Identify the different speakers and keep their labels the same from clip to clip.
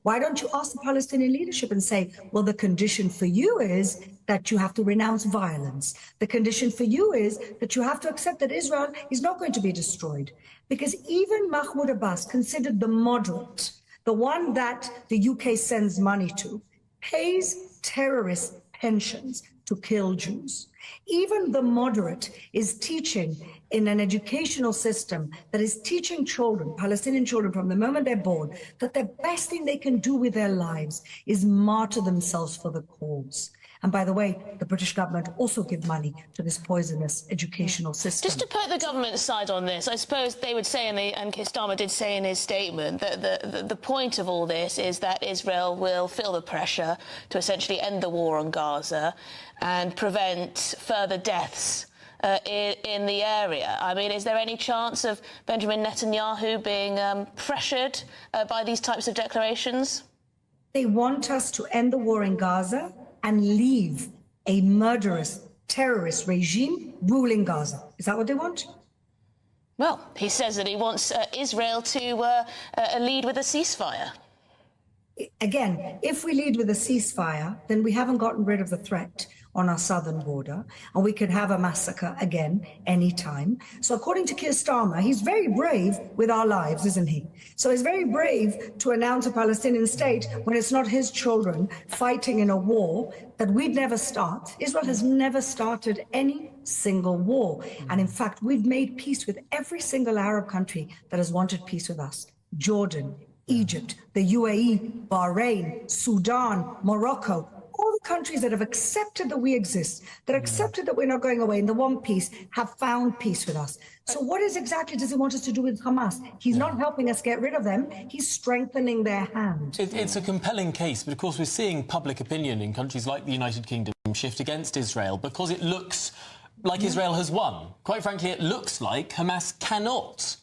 Speaker 1: Why don't you ask the Palestinian leadership and say, well, the condition for you is that you have to renounce violence. The condition for you is that you have to accept that Israel is not going to be destroyed. Because even Mahmoud Abbas, considered the moderate, the one that the UK sends money to, pays terrorist pensions to kill Jews. Even the moderate is teaching in an educational system that is teaching children, Palestinian children, from the moment they're born, that the best thing they can do with their lives is martyr themselves for the cause. And by the way, the British government also give money to this poisonous educational system.
Speaker 2: Just to put the government side on this, I suppose they would say, and Keir Starmer did say in his statement, that the point of all this is that Israel will feel the pressure to essentially end the war on Gaza and prevent further deaths in the area. I mean, is there any chance of Benjamin Netanyahu being pressured by these types of declarations?
Speaker 1: They want us to end the war in Gaza and leave a murderous terrorist regime ruling Gaza. Is that what they want?
Speaker 2: Well, he says that he wants Israel to lead with a ceasefire.
Speaker 1: Again, if we lead with a ceasefire, then we haven't gotten rid of the threat on our southern border, and we could have a massacre again anytime. So according to Keir Starmer, he's very brave with our lives, isn't he? So he's very brave to announce a Palestinian state when it's not his children fighting in a war that we'd never start. Israel has never started any single war. And in fact, we've made peace with every single Arab country that has wanted peace with us. Jordan, Egypt, the UAE, Bahrain, Sudan, Morocco, all the countries that have accepted that we exist, that accepted that we're not going away and they want peace, have found peace with us. So what exactly does he want us to do with Hamas? He's not helping us get rid of them. He's strengthening their hand.
Speaker 3: It's a compelling case, but of course we're seeing public opinion in countries like the United Kingdom shift against Israel because it looks like Israel has won. Quite frankly, it looks like Hamas cannot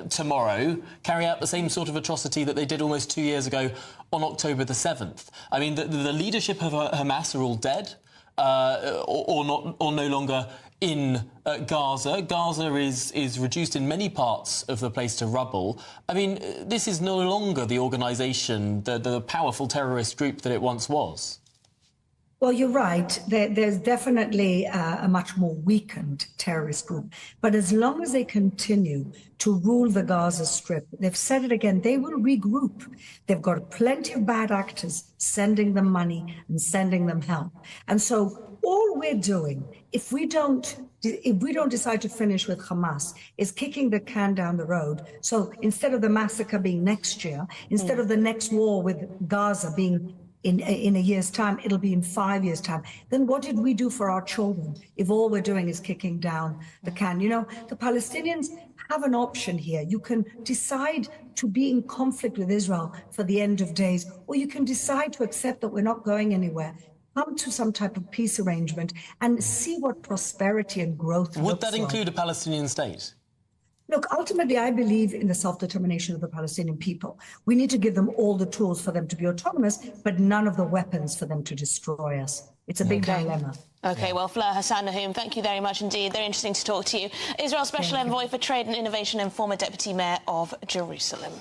Speaker 3: tomorrow carry out the same sort of atrocity that they did almost 2 years ago on October the 7th. I mean, the leadership of Hamas are all dead or no longer in Gaza. Gaza is reduced in many parts of the place to rubble. I mean, this is no longer the organisation, the powerful terrorist group that it once was.
Speaker 1: Well, you're right. There's definitely a much more weakened terrorist group. But as long as they continue to rule the Gaza Strip, they've said it again, they will regroup. They've got plenty of bad actors sending them money and sending them help. And so all we're doing, if we don't decide to finish with Hamas, is kicking the can down the road. So instead of the massacre being next year, instead of the next war with Gaza being in a year's time, it'll be in 5 years' time. Then what did we do for our children if all we're doing is kicking down the can? You know, the Palestinians have an option here. You can decide to be in conflict with Israel for the end of days, or you can decide to accept that we're not going anywhere. Come to some type of peace arrangement and see what prosperity and growth looks like.
Speaker 3: Would that include a Palestinian state?
Speaker 1: Look, ultimately, I believe in the self-determination of the Palestinian people. We need to give them all the tools for them to be autonomous, but none of the weapons for them to destroy us. It's a big dilemma.
Speaker 2: OK, well, Fleur, Hassan-Nahoum, thank you very much indeed. Very interesting to talk to you. Israel Special Envoy for Trade and Innovation and former Deputy Mayor of Jerusalem.